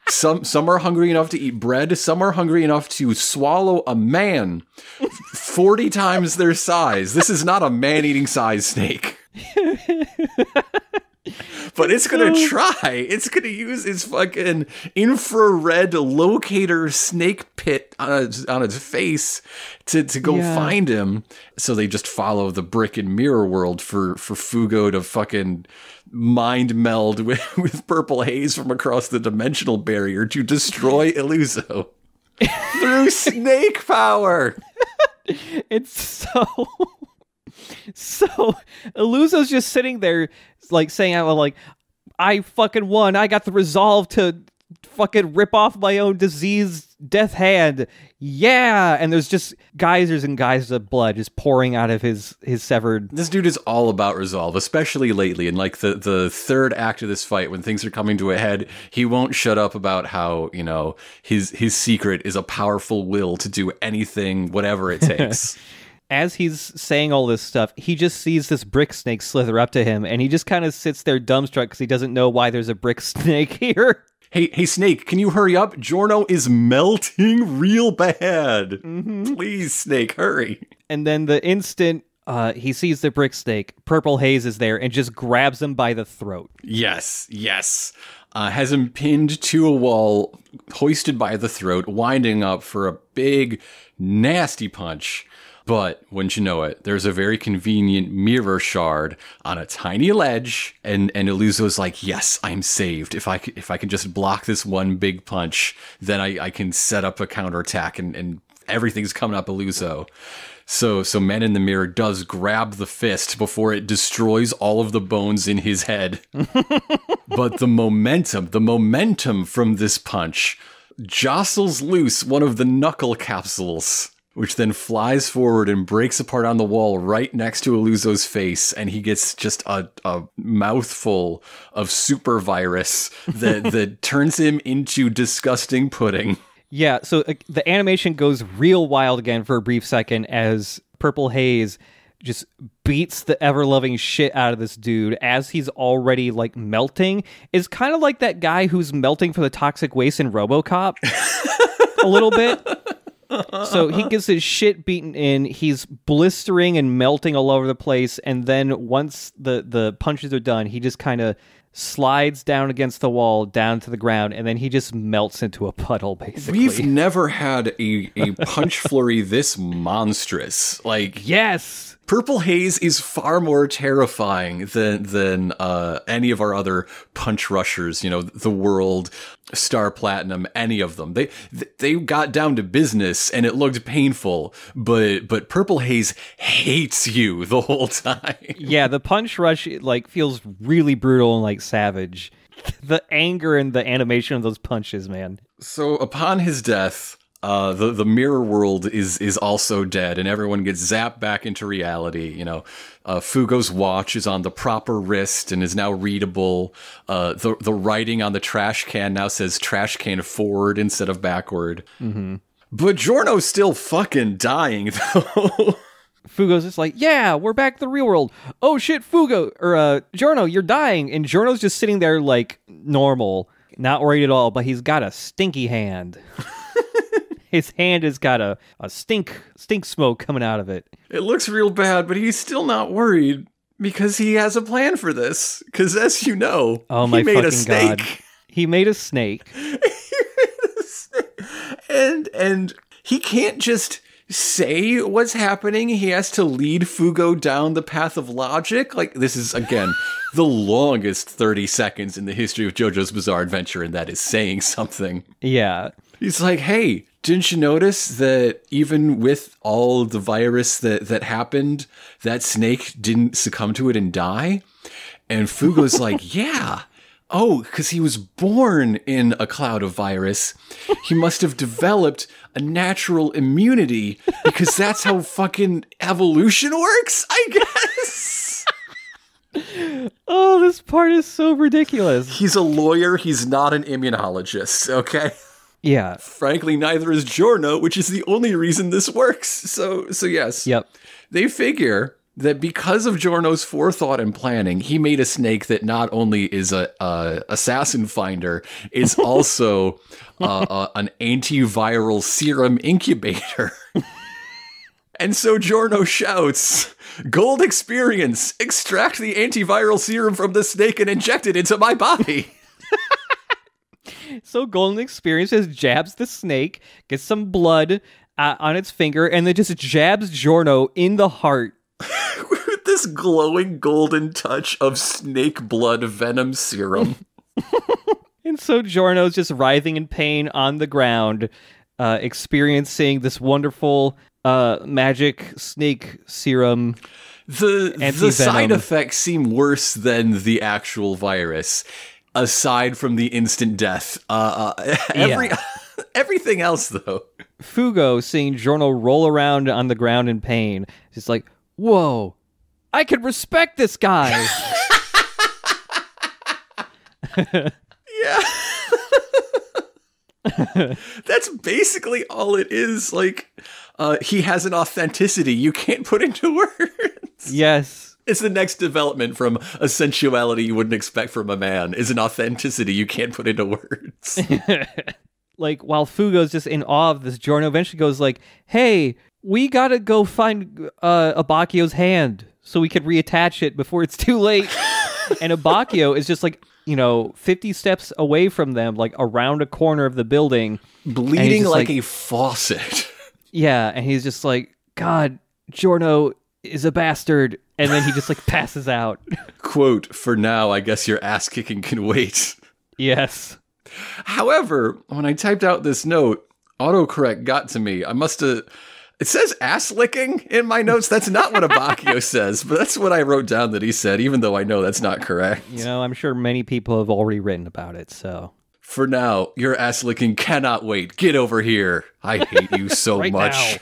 Some are hungry enough to eat bread. Some are hungry enough to swallow a man 40 times their size. This is not a man-eating size snake. But it's going to try. It's going to use its fucking infrared locator snake pit on its face to go find him. So they just follow the brick and mirror world for Fugo to fucking mind meld with purple haze from across the dimensional barrier to destroy Illuso through snake power. It's so Illuso's just sitting there like saying out like, I fucking won. I got the resolve to fucking rip off my own diseased death hand. Yeah. And there's just geysers and geysers of blood just pouring out of his severed... This dude is all about resolve, especially lately. In like the third act of this fight, when things are coming to a head, he won't shut up about how, you know, his secret is a powerful will to do anything, whatever it takes. As he's saying all this stuff, he just sees this brick snake slither up to him, and he just kind of sits there dumbstruck because he doesn't know why there's a brick snake here. Hey, Snake, can you hurry up? Giorno is melting real bad. Please, Snake, hurry. And then the instant he sees the brick snake, purple haze is there and just grabs him by the throat. Yes. has him pinned to a wall, hoisted by the throat, winding up for a big, nasty punch. But, wouldn't you know it, there's a very convenient mirror shard on a tiny ledge, and Illuso's like, yes, I'm saved. If I can just block this one big punch, then I can set up a counterattack, and everything's coming up Illuso. So Man in the Mirror does grab the fist before it destroys all of the bones in his head. But the momentum from this punch jostles loose one of the knuckle capsules, which then flies forward and breaks apart on the wall right next to Illuso's face, and he gets just a mouthful of super virus that turns him into disgusting pudding. Yeah, so the animation goes real wild again for a brief second as Purple Haze just beats the ever-loving shit out of this dude as he's already, like, melting. It's kind of like that guy who's melting from the toxic waste in RoboCop. A little bit. So he gets his shit beaten in, he's blistering and melting all over the place, and then once the punches are done, he just kind of slides down against the wall, down to the ground, and then he just melts into a puddle, basically. We've never had a punch flurry this monstrous. Like, yes! Purple Haze is far more terrifying than any of our other punch rushers, you know, The World, Star Platinum, any of them. They got down to business and it looked painful, but Purple Haze hates you the whole time. Yeah, the punch rush like feels really brutal and like savage. The anger and the animation of those punches, man. So upon his death, the mirror world is also dead, and everyone gets zapped back into reality. You know, Fugo's watch is on the proper wrist and is now readable. The writing on the trash can now says trash can forward instead of backward. Mm-hmm. But Giorno's still fucking dying, though. Fugo's just like, yeah, we're back to the real world. Oh shit, Fugo, or Giorno, you're dying. And Giorno's just sitting there like normal, not worried at all, but he's got a stinky hand. His hand has got a stink smoke coming out of it. It looks real bad, but he's still not worried because he has a plan for this. Because as you know, he made a snake. God. He made a snake. And he can't just say what's happening. He has to lead Fugo down the path of logic. Like, this is, again, the longest 30 seconds in the history of JoJo's Bizarre Adventure, and that is saying something. Yeah. He's like, hey, didn't you notice that even with all the virus that happened, that snake didn't succumb to it and die? And Fugo's like, yeah. Oh, because he was born in a cloud of virus. He must have developed a natural immunity because that's how fucking evolution works, I guess. Oh, this part is so ridiculous. He's a lawyer. He's not an immunologist, okay? Yeah. Frankly, neither is Giorno, which is the only reason this works. So yes. Yep. They figure that because of Giorno's forethought and planning, he made a snake that not only is a assassin finder, is also an antiviral serum incubator. And so Giorno shouts, "Gold experience! Extract the antiviral serum from the snake and inject it into my body!" So Golden Experience just jabs the snake, gets some blood on its finger, and then just jabs Giorno in the heart. With this glowing golden touch of snake blood venom serum. And so Giorno's just writhing in pain on the ground, experiencing this wonderful magic snake serum. The side effects seem worse than the actual virus. Aside from the instant death. Everything else, though. Fugo, seeing Giorno roll around on the ground in pain, is like, whoa, I can respect this guy. Yeah. That's basically all it is. Like, he has an authenticity you can't put into words. Yes. It's the next development from a sensuality you wouldn't expect from a man, is an authenticity you can't put into words. Like, while Fugo's just in awe of this, Giorno eventually goes like, hey, we gotta go find Abacchio's hand so we could reattach it before it's too late. And Abacchio is just like 50 steps away from them, like around a corner of the building. Bleeding like a faucet. Yeah, and he's just like, God, Giorno is a bastard. And then he just like passes out. Quote, for now, I guess your ass kicking can wait. Yes. However, when I typed out this note, autocorrect got to me. It says ass licking in my notes. That's not what Abbacchio says, but that's what I wrote down that he said, even though I know that's not correct. I'm sure many people have already written about it, so. For now, your ass licking cannot wait. Get over here. I hate you so right much.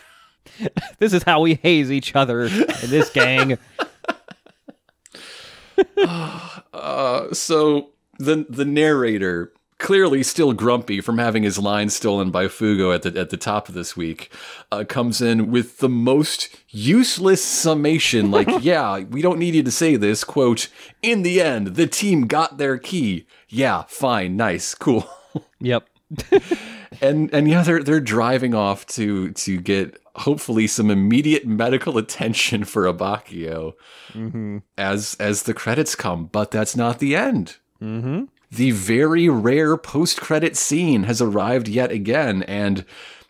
Now. This is how we haze each other in this gang. So the narrator, clearly still grumpy from having his line stolen by Fugo at the top of this week, comes in with the most useless summation. Like, yeah, we don't need you to say this. Quote, in the end, the team got their key. Yeah, fine, nice, cool. Yep. and yeah, they're driving off to get hopefully some immediate medical attention for Abbacchio as the credits come. But that's not the end. Mm-hmm. The very rare post-credit scene has arrived yet again, and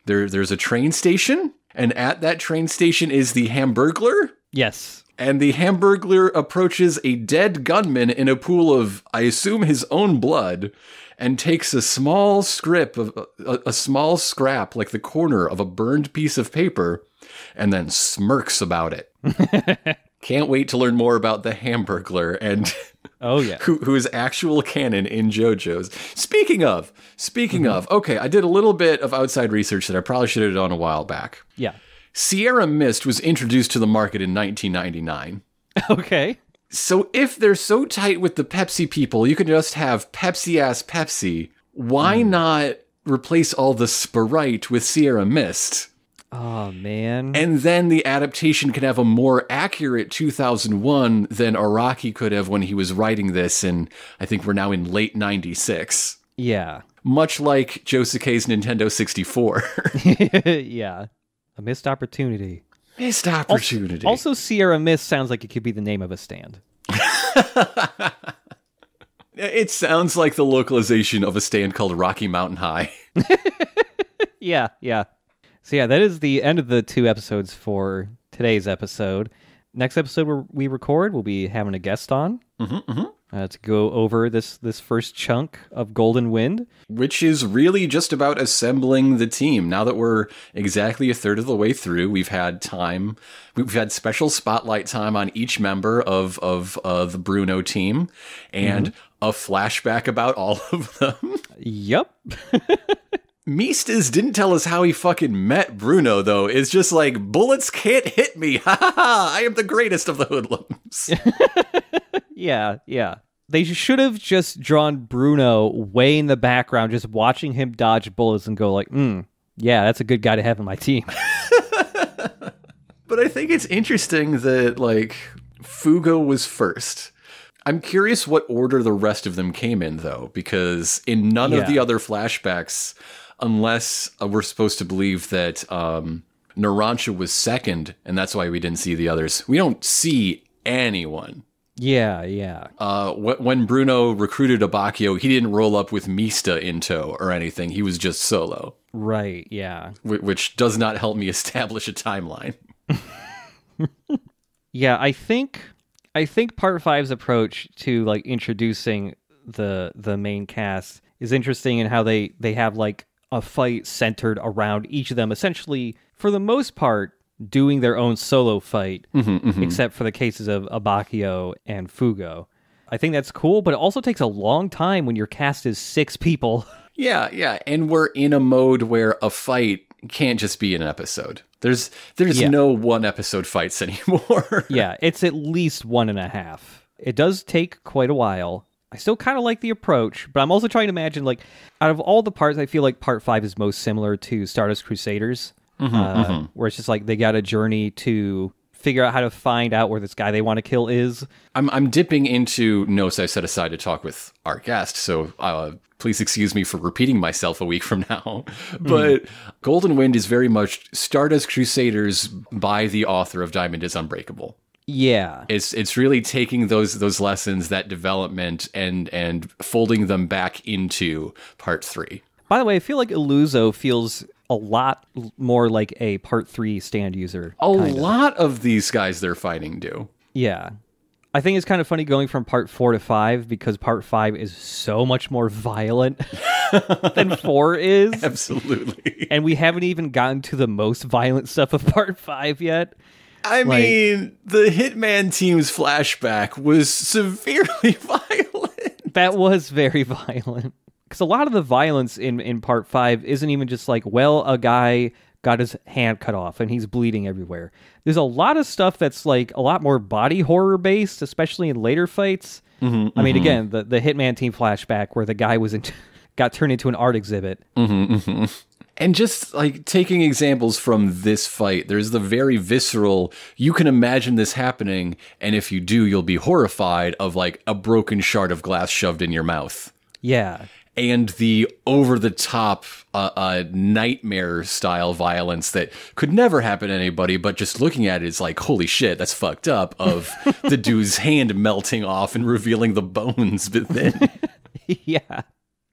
there's a train station, and at that train station is the Hamburglar. Yes. And the Hamburglar approaches a dead gunman in a pool of, I assume, his own blood, and takes a small scrap, like the corner of a burned piece of paper, and then smirks about it. Can't wait to learn more about the Hamburglar and oh yeah, who is actual canon in JoJo's. Speaking of, okay, I did a little bit of outside research that I probably should have done a while back. Yeah. Sierra Mist was introduced to the market in 1999. Okay. So if they're so tight with the Pepsi people, you can just have Pepsi-ass Pepsi. Why not replace all the Sprite with Sierra Mist? Oh, man. And then the adaptation can have a more accurate 2001 than Araki could have when he was writing this, and I think we're now in late 96. Yeah. Much like Josuke's Nintendo 64. Yeah. A missed opportunity. Missed opportunity. Also, Sierra Mist sounds like it could be the name of a stand. It sounds like the localization of a stand called Rocky Mountain High. Yeah. So yeah, that is the end of the 2 episodes for today's episode. Next episode we record, we'll be having a guest on to go over this first chunk of Golden Wind. Which is really just about assembling the team. Now that we're exactly a third of the way through, we've had time. We've had special spotlight time on each member of the Bruno team, and a flashback about all of them. Yep. Meestas didn't tell us how he fucking met Bruno, though. It's just like, bullets can't hit me. Ha ha ha! I am the greatest of the hoodlums. Yeah. They should have just drawn Bruno way in the background, just watching him dodge bullets and go like, yeah, that's a good guy to have on my team. But I think it's interesting that, like, Fugo was first. I'm curious what order the rest of them came in, though, because in none of the other flashbacks, unless we're supposed to believe that Narancia was second, and that's why we didn't see the others, we don't see anyone. Yeah. When Bruno recruited Abbacchio, he didn't roll up with Mista in tow or anything. He was just solo. Right, yeah. Which does not help me establish a timeline. Yeah, I think Part 5's approach to like introducing the main cast is interesting in how they have like a fight centered around each of them, essentially for the most part doing their own solo fight, except for the cases of Abbacchio and Fugo. I think that's cool, but it also takes a long time when your cast is 6 people. Yeah, and we're in a mode where a fight can't just be an episode. There's no 1 episode fights anymore. Yeah, it's at least 1.5. It does take quite a while. I still kind of like the approach, but I'm also trying to imagine, like, out of all the parts, I feel like Part 5 is most similar to Stardust Crusaders, where it's just like they got a journey to figure out how to find out where this guy they want to kill is. I'm dipping into notes I set aside to talk with our guest, so please excuse me for repeating myself a week from now. But Golden Wind is very much Stardust Crusaders by the author of Diamond is Unbreakable. Yeah. It's really taking those lessons, that development, and folding them back into part 3. By the way, I feel like Illuso feels a lot more like a part 3 stand user. A lot of these guys they're fighting do. Yeah. I think it's kind of funny going from part 4 to 5 because part 5 is so much more violent than 4 is. Absolutely. And we haven't even gotten to the most violent stuff of part 5 yet. I mean, the Hitman team's flashback was severely violent. That was very violent. Because a lot of the violence in part 5 isn't even just like, well, a guy got his hand cut off and he's bleeding everywhere. There's a lot of stuff that's like a lot more body horror based, especially in later fights. I mean, again, the Hitman team flashback where the guy got turned into an art exhibit. And just like taking examples from this fight, there's the very visceral, you can imagine this happening, and if you do, you'll be horrified, of like a broken shard of glass shoved in your mouth. Yeah. And the over-the-top nightmare-style violence that could never happen to anybody, but just looking at it is like, holy shit, that's fucked up, of the dude's hand melting off and revealing the bones within. Yeah.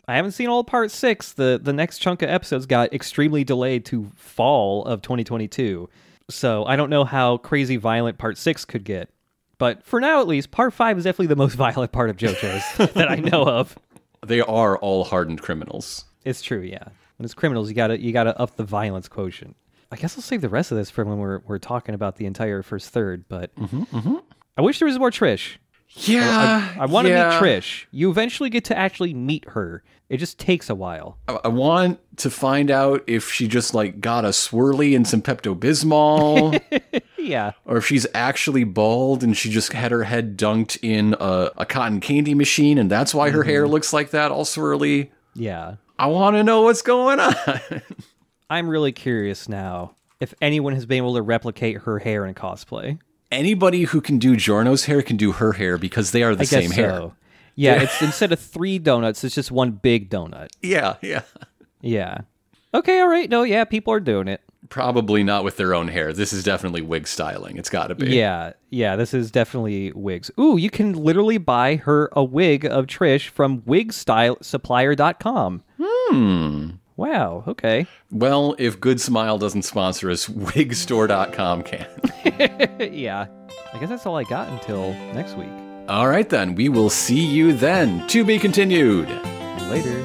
I haven't seen all part 6. The next chunk of episodes got extremely delayed to fall of 2022. So I don't know how crazy violent part 6 could get. But for now, at least, part 5 is definitely the most violent part of JoJo's that I know of. They are all hardened criminals. It's true, yeah. When it's criminals, you gotta up the violence quotient. I guess I'll save the rest of this for when we're talking about the entire first third, but I wish there was more Trish. Yeah. I want to meet Trish. You eventually get to actually meet her. It just takes a while. I want to find out if she just like got a swirly and some Pepto-Bismol. Yeah. Or if she's actually bald and she just had her head dunked in a cotton candy machine and that's why her hair looks like that, all swirly. Yeah. I want to know what's going on. I'm really curious now if anyone has been able to replicate her hair in cosplay. Anybody who can do Giorno's hair can do her hair because they are the same hair. Yeah, it's instead of 3 donuts, it's just one big donut. Yeah. Yeah. Okay, all right. No, yeah, people are doing it. Probably not with their own hair. This is definitely wig styling. It's got to be. Yeah, this is definitely wigs. Ooh, you can literally buy her a wig of Trish from wigstylesupplier.com. Wow, okay. Well, if Good Smile doesn't sponsor us, wigstore.com can. Yeah. I guess that's all I got until next week. All right, then. We will see you then. To be continued. Later.